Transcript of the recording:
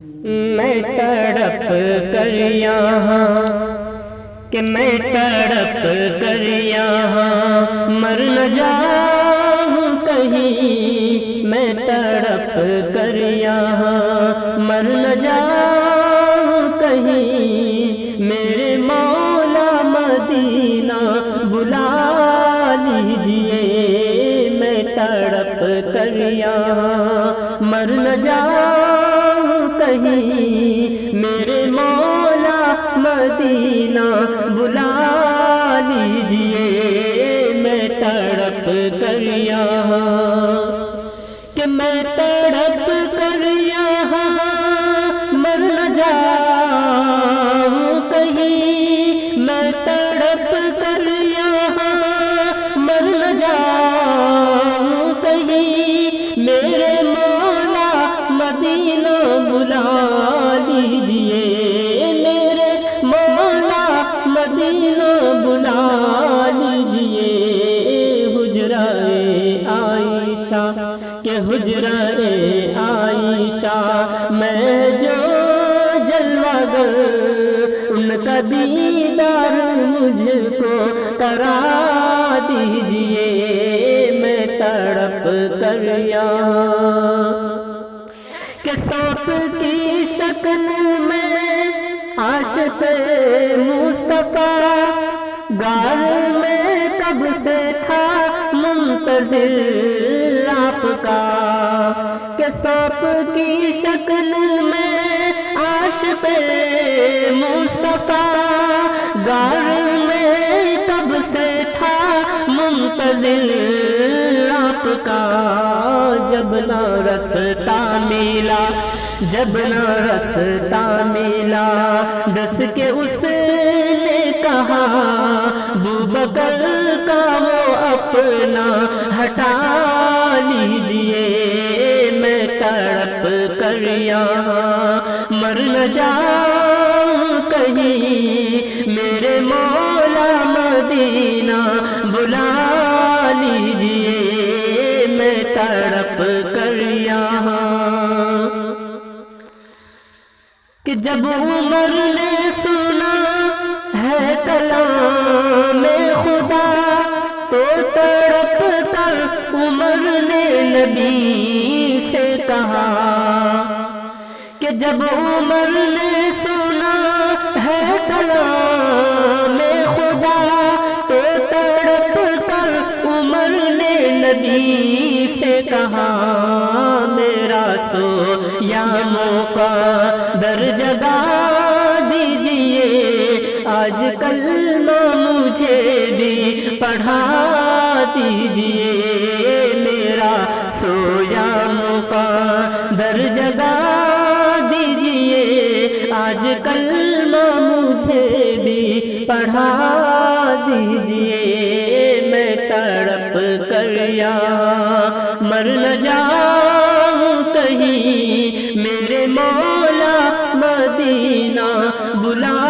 میں تڑپ کر یہاں کہ میں تڑپ کر یہاں مر نہ جاؤں کہیں، میں تڑپ کر یہاں مر نہ جاؤں کہیں، میرے مولا مدینہ بلا لیجئے، میں تڑپ کر یہاں مر نہ جاؤں کہیں، میرے مولا مدینہ بلا لیجئے، میں تڑپ کر یہاں کہ میں تڑپ کر یہاں مر نہ جاؤں کہیں، میں تڑپ کر یہاں مر نہ جاؤں کہیں، میرے مولا مدینہ بلا لیجئے، میرے مولا مدینہ بلا لیجئے، حجرہ عائشہ کہ حجرہ عائشہ میں جو جلوہ گر، ان کا دیدار مجھ کو کرا دیجئے، میں تڑپ کر یہاں کہ سوت کی شکل میں عاشق مصطفیٰ غار میں کب سے تھا منتظر آپ کا، کہ سوت کی شکل میں عاشق مصطفیٰ غار میں کب سے تھا منتظر آپ کا، جب نہ رستہ ملا، جب نہ رستہ ملا، دس کے اس نے کہا ابوبکر کا وہ اپنا ہٹا لیجئے، میں تڑپ کر یہاں مر نہ جاؤں کہیں، میرے مولا مدینہ بلا لیجئے، میں تڑپ کر یہاں کہ جب عمر نے سنا ہے کلام خدا، تو تڑپ کر عمر نے نبی سے کہا، کہ جب عمر نے سنا ہے کلام خدا، تو تڑپ کر عمر نے نبی سے کہا، میرا سو یا موقع در جگا دیجئے، آج کلمہ مجھے بھی پڑھا دیجئے، میرا سویا موقع در جگا دیجئے، آج کلمہ مجھے بھی پڑھا دیجئے، میں تڑپ کر یہاں مر نہ جاؤں کہیں، میرے مولا مدینہ بلا